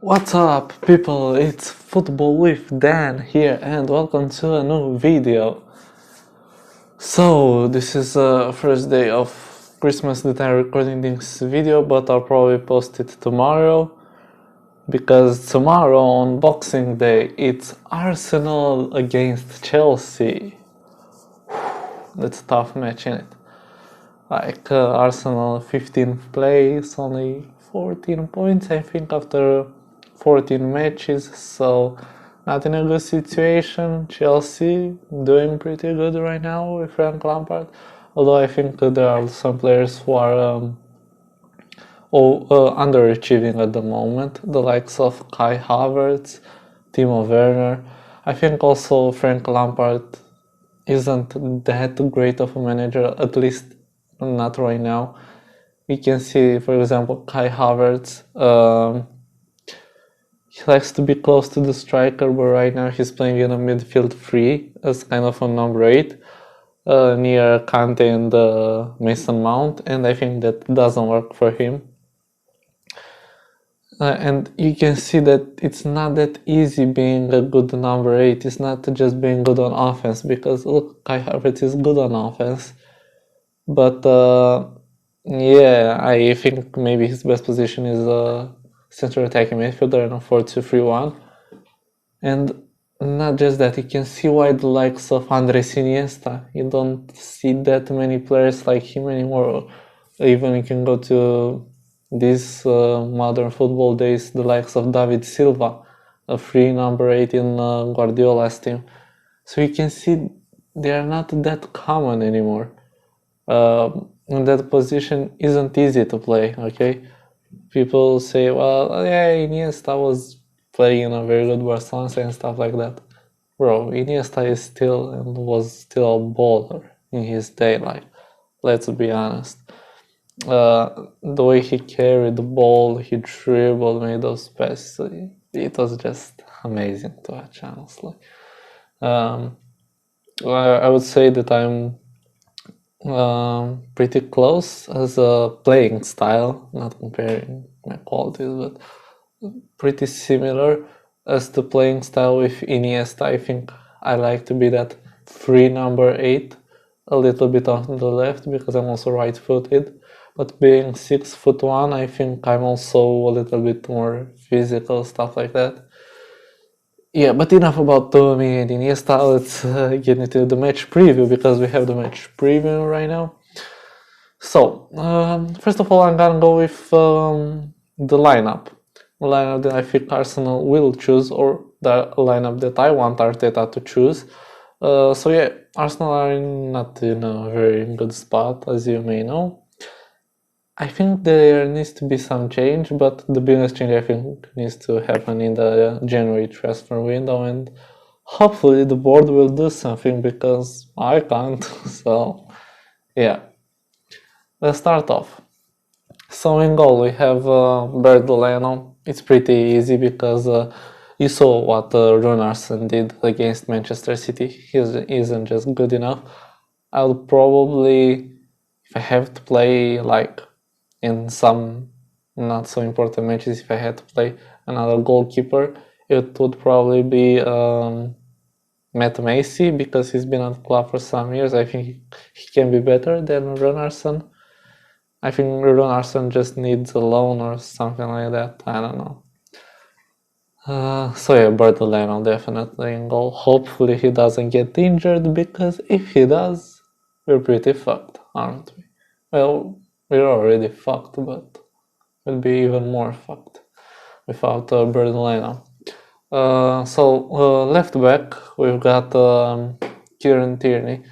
What's up, people? It's Football with Dan here, and welcome to a new video. So, this is the first day of Christmas that I'm recording this video, but I'll probably post it tomorrow because tomorrow on Boxing Day it's Arsenal against Chelsea. That's a tough match, isn't it? Arsenal 15th place, only 14 points, I think, after 14 matches, so not in a good situation. Chelsea doing pretty good right now with Frank Lampard, although I think there are some players who are underachieving at the moment, the likes of Kai Havertz, Timo Werner. I think also Frank Lampard isn't that great of a manager, at least not right now. We can see, for example, Kai Havertz. He likes to be close to the striker, but right now he's playing in a midfield three as kind of a number 8 near Kante and Mason Mount, and I think that doesn't work for him. And you can see that it's not that easy being a good number 8. It's not just being good on offense, because look, Kai Havertz is good on offense, but yeah, I think maybe his best position is center attacking midfielder in a 4-2-3-1. And not just that, you can see why the likes of Andres Iniesta, you don't see that many players like him anymore. Even you can go to these modern football days, the likes of David Silva, a free number 8 in Guardiola's team. So you can see they are not that common anymore. And that position isn't easy to play, okay? People say, well, yeah, Iniesta was playing in a very good Barcelona and stuff like that. Bro, Iniesta is still and was still a baller in his day, like, let's be honest. The way he carried the ball, he dribbled, made those passes, it was just amazing to watch, honestly. I would say that I'm pretty close as a playing style, not comparing my qualities, but pretty similar as the playing style with Iniesta. I think I like to be that free number 8, a little bit on the left because I'm also right-footed, but being 6'1", I think I'm also a little bit more physical, stuff like that. Yeah, but enough about me and Iniesta. Let's get into the match preview, because we have the match preview right now. So, first of all, I'm gonna go with the lineup. The lineup that I think Arsenal will choose, or the lineup that I want Arteta to choose. So yeah, Arsenal are not in a very good spot, as you may know. I think there needs to be some change, but the biggest change I think needs to happen in the January transfer window, and hopefully the board will do something, because I can't. So yeah, let's start off. So in goal we have Bert Leno. It's pretty easy because you saw what Runarsson did against Manchester City. He isn't just good enough. I'll probably, if I have to play like in some not so important matches, if I had to play another goalkeeper, it would probably be Matt Macy, because he's been at the club for some years. I think he can be better than Runarsson. I think Runarsson just needs a loan or something like that. I don't know. So yeah, Bertolano definitely in goal. Hopefully he doesn't get injured, because if he does, we're pretty fucked, aren't we? Well, we're already fucked, but we'll be even more fucked without Bertolano. So left back we've got Kieran Tierney.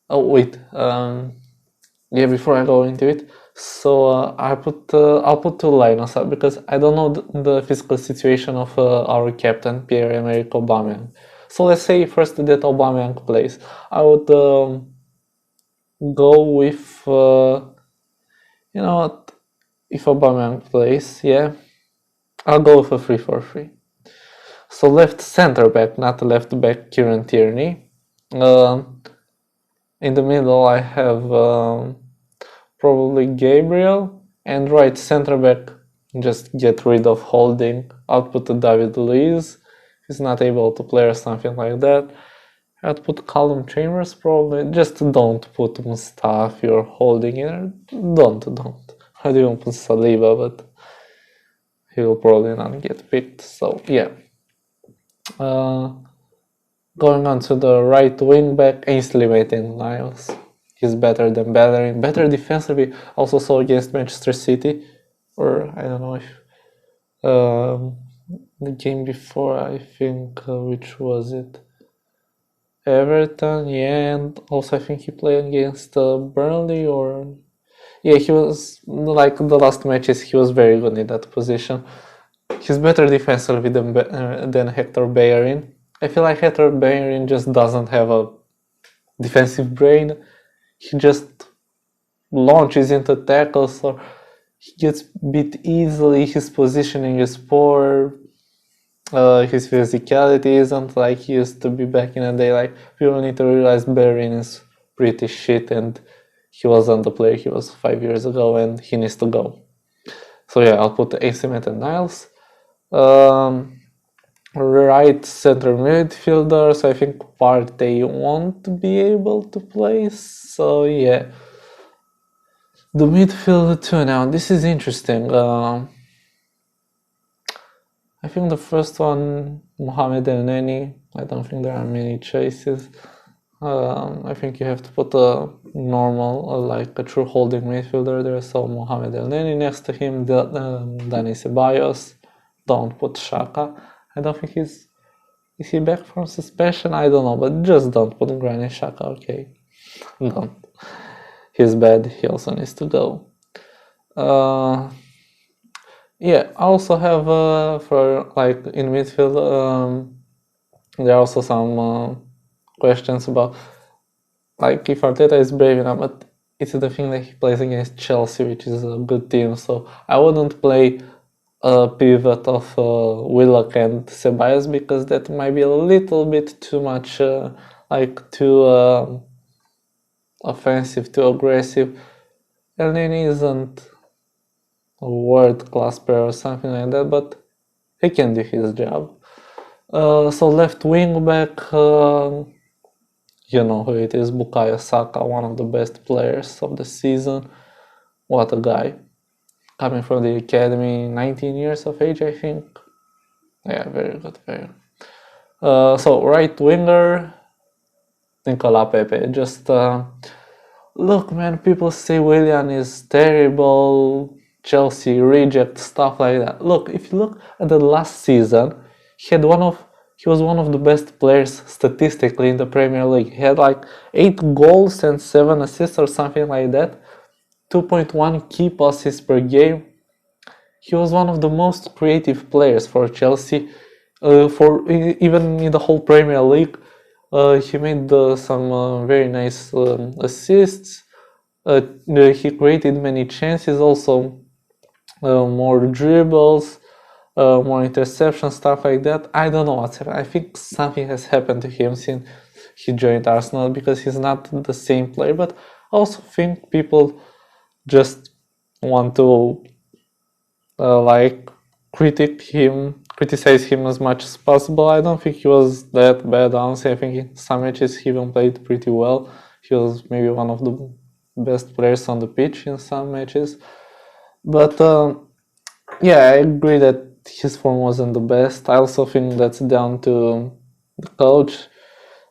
Oh wait, yeah, before I go into it, so I'll put two lineups up, because I don't know the physical situation of our captain Pierre-Emerick Aubameyang. So let's say first that Aubameyang plays. I would go with you know what, if Aubameyang plays, yeah, I'll go with a 3-4-3. So left center back, not left back, Kieran Tierney. In the middle I have probably Gabriel, and right center back just get rid of Holding. I'll put David Luiz. He's not able to play or something like that. I'd put Callum Chambers probably. Just don't put Mustafi or Holding in. Don't. I'd even put Saliba, but he will probably not get picked. So yeah. Going on to the right wing back, Ainsley Maitland-Niles. He's better than Bellerin. Better defensively. Also saw against Manchester City, or I don't know if the game before. I think which was it? Everton, yeah, and also I think he played against Burnley, or yeah, he was like the last matches. He was very good in that position. He's better defensively than Hector Bellerin. I feel like Hector Bellerin just doesn't have a defensive brain. He just launches into tackles, or he gets beat easily. His positioning is poor. His physicality isn't like he used to be back in the day. Like, people need to realize Bellerin is pretty shit, and he wasn't the player he was 5 years ago, and he needs to go. So yeah, I'll put AC Maitland-Niles. Right center midfielder, so I think Partey won't be able to play. So yeah, the midfield too. Now this is interesting. I think the first one, Mohamed El Neni. I don't think there are many choices. I think you have to put a normal, like a true holding midfielder there. So Mohamed El Neni. Next to him, Dani Ceballos. Don't put Xhaka. I don't think is he back from suspension? I don't know, but just don't put Granit Xhaka, okay? Don't. He's bad. He also needs to go. Yeah, I also have for like in midfield. There are also some questions about like if Arteta is brave enough, but it's the thing that he plays against Chelsea, which is a good team. So I wouldn't play a pivot of Willock and Ceballos, because that might be a little bit too much, like too offensive, too aggressive. El Neni isn't a world-class player or something like that, but he can do his job. So left wing back, you know who it is, Bukayo Saka, one of the best players of the season. What a guy. Coming from the academy, 19 years of age, I think. Yeah, very good, very good. So right winger, Nicola Pepe. Just look, man, people say Willian is terrible, Chelsea reject, stuff like that. Look, if you look at the last season, he was one of the best players statistically in the Premier League. He had like 8 goals and 7 assists or something like that. 2.1 key passes per game. He was one of the most creative players for Chelsea, for even in the whole Premier League. He made some very nice assists. He created many chances, also more dribbles, more interceptions, stuff like that. I don't know what's happened. I think something has happened to him since he joined Arsenal, because he's not the same player. But I also think people just want to like criticize him as much as possible. I don't think he was that bad, honestly. I think in some matches he even played pretty well. He was maybe one of the best players on the pitch in some matches. But yeah, I agree that his form wasn't the best. I also think that's down to the coach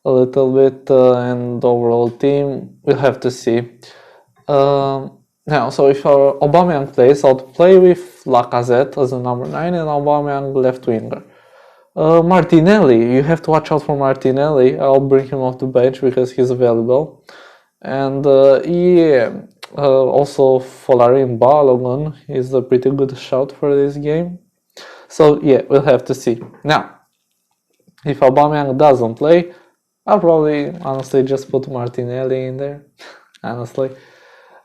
a little bit and the overall team. We'll have to see. Now, so if Aubameyang plays, I'll play with Lacazette as a number 9 and Aubameyang left winger. Martinelli, you have to watch out for Martinelli. I'll bring him off the bench because he's available. And yeah, also Folarin Balogun is a pretty good shout for this game. So yeah, we'll have to see. Now, if Aubameyang doesn't play, I'll probably honestly just put Martinelli in there. Honestly.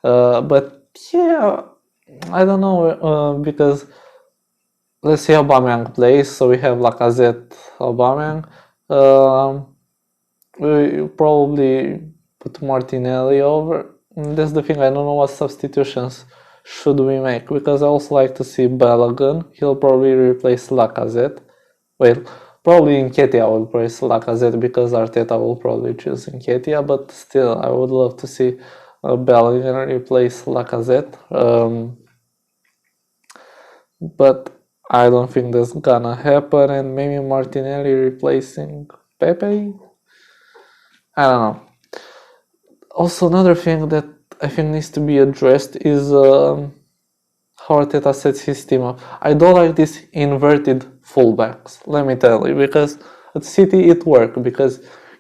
But yeah, I don't know, because let's say Aubameyang plays, so we have Lacazette, Aubameyang. We probably put Martinelli over. That's the thing, I don't know what substitutions should we make? Because I also like to see Balogun. He'll probably replace Lacazette. Well, probably Nketiah will replace Lacazette because Arteta will probably choose Nketiah, but still, I would love to see Balogun replace Lacazette. But I don't think that's gonna happen, and maybe Martinelli replacing Pepe? I don't know. Also, another thing that I think needs to be addressed is how Arteta sets his team up. I don't like these inverted fullbacks, let me tell you, because at City it worked, because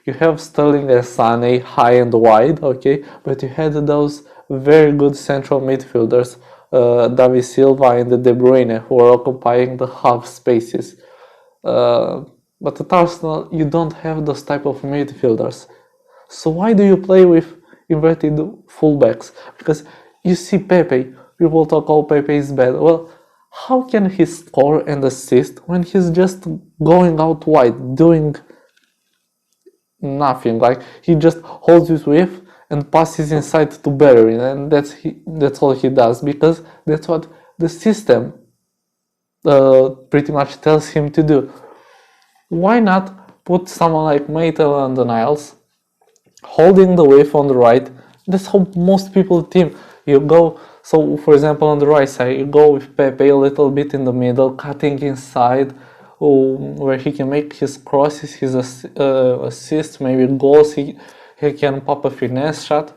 you have Sterling and Sane high and wide, okay, but you had those very good central midfielders, David Silva and De Bruyne, who are occupying the half spaces. But at Arsenal, you don't have those type of midfielders. So why do you play with inverted fullbacks? Because you see Pepe, people talk, oh, Pepe is bad. Well, how can he score and assist when he's just going out wide, doing nothing? Like, he just holds his width and passes inside to Bellerin, and that's all he does, because that's what the system pretty much tells him to do. Why not put someone like Maitland and Niles holding the wave on the right? That's how most people team. You go, so for example, on the right side, you go with Pepe a little bit in the middle, cutting inside, where he can make his crosses, his assists, maybe goals. He can pop a finesse shot.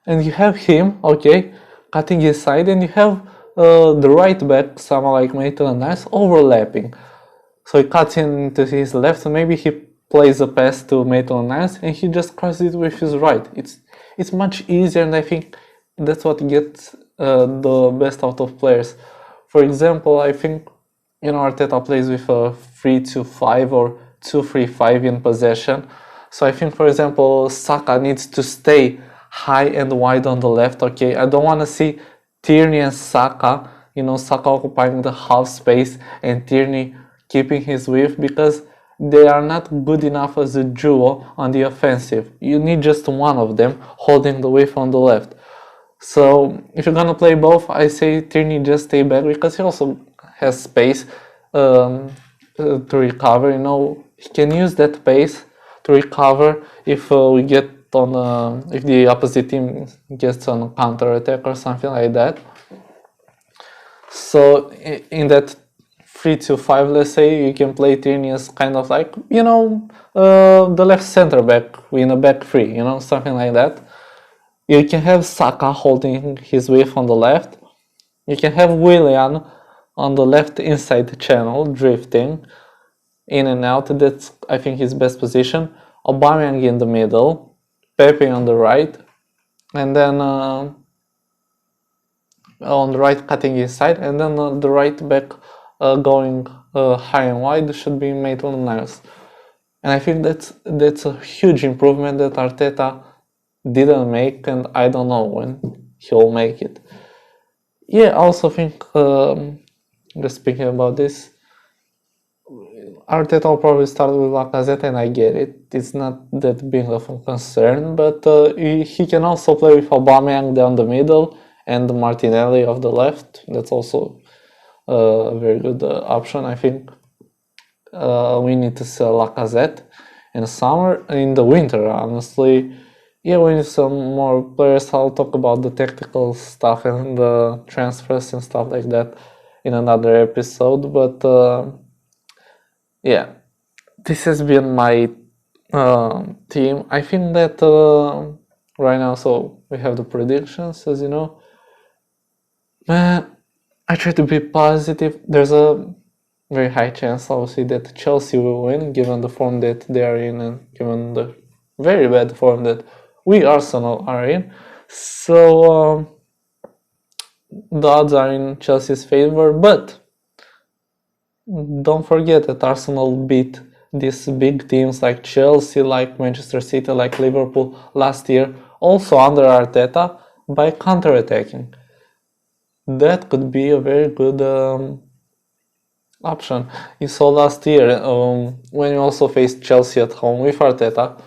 And you have him, okay, cutting inside, and you have the right back, someone like Maitland Nice, overlapping. So he cuts into his left, and maybe he plays a pass to Maitland Nice, and he just crosses it with his right. It's much easier, and I think that's what gets the best out of players. For example, I think Arteta plays with a 3-2-5 or 2-3-5 in possession. So I think, for example, Saka needs to stay high and wide on the left. Okay, I don't want to see Tierney and Saka, Saka occupying the half space and Tierney keeping his width, because they are not good enough as a duo on the offensive. You need just one of them holding the width on the left. So if you're gonna play both, I say Tierney just stay back, because he also has space to recover. He can use that pace to recover if we get on if the opposite team gets on a counter attack or something like that. So in that 3-2-5, let's say, you can play Tierney as kind of like the left center back in a back three, something like that. You can have Saka holding his width on the left. You can have Willian on the left inside channel, drifting in and out. That's, I think, his best position. Aubameyang in the middle, Pepe on the right, and then on the right cutting inside, and then the right back going high and wide should be Maitland-Niles. And I think that's a huge improvement that Arteta didn't make, and I don't know when he'll make it. Yeah, I also think, just speaking about this, Arteta will probably start with Lacazette, and I get it. It's not that big of a concern, but he can also play with Aubameyang down the middle and Martinelli off the left. That's also a very good option. I think we need to sell Lacazette in the winter, honestly. Yeah, we need some more players. I'll talk about the tactical stuff and the transfers and stuff like that in another episode, but yeah, this has been my team. I think that right now, so we have the predictions, as you know. I try to be positive. There's a very high chance, obviously, that Chelsea will win, given the form that they are in and given the very bad form that we Arsenal are in. So the odds are in Chelsea's favor, but don't forget that Arsenal beat these big teams like Chelsea, like Manchester City, like Liverpool last year, also under Arteta, by counter-attacking. That could be a very good option. You saw last year when you also faced Chelsea at home with Arteta.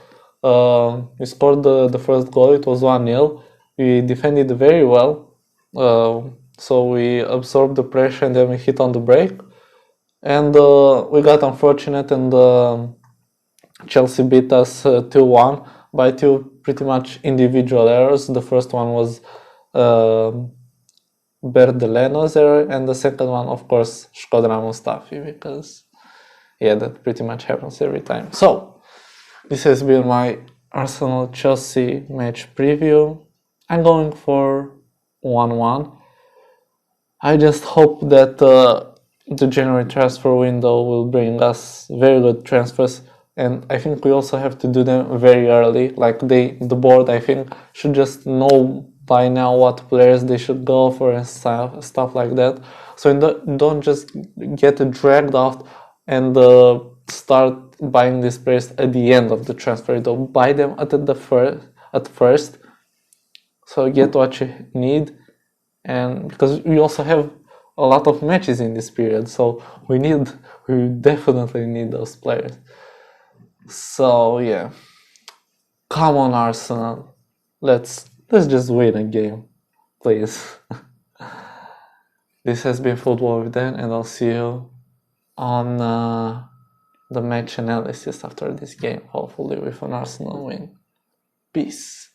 We scored the first goal. It was 1-0. We defended very well. So we absorbed the pressure and then we hit on the brake. And we got unfortunate, and Chelsea beat us 2-1 by two pretty much individual errors. The first one was Berdeleno's error, and the second one, of course, Shkodran Mustafi, because yeah, that pretty much happens every time. So this has been my Arsenal-Chelsea match preview. I'm going for 1-1. I just hope that the January transfer window will bring us very good transfers, and I think we also have to do them very early. Like the board, I think, should just know by now what players they should go for and stuff like that. So don't just get dragged out and start buying these players at the end of the transfer window. Buy them at first, so get what you need. And because we also have a lot of matches in this period, so we definitely need those players. So yeah, come on Arsenal, let's just win a game, please. This has been Football with Dan, and I'll see you on the match analysis after this game, hopefully with an Arsenal win. Peace.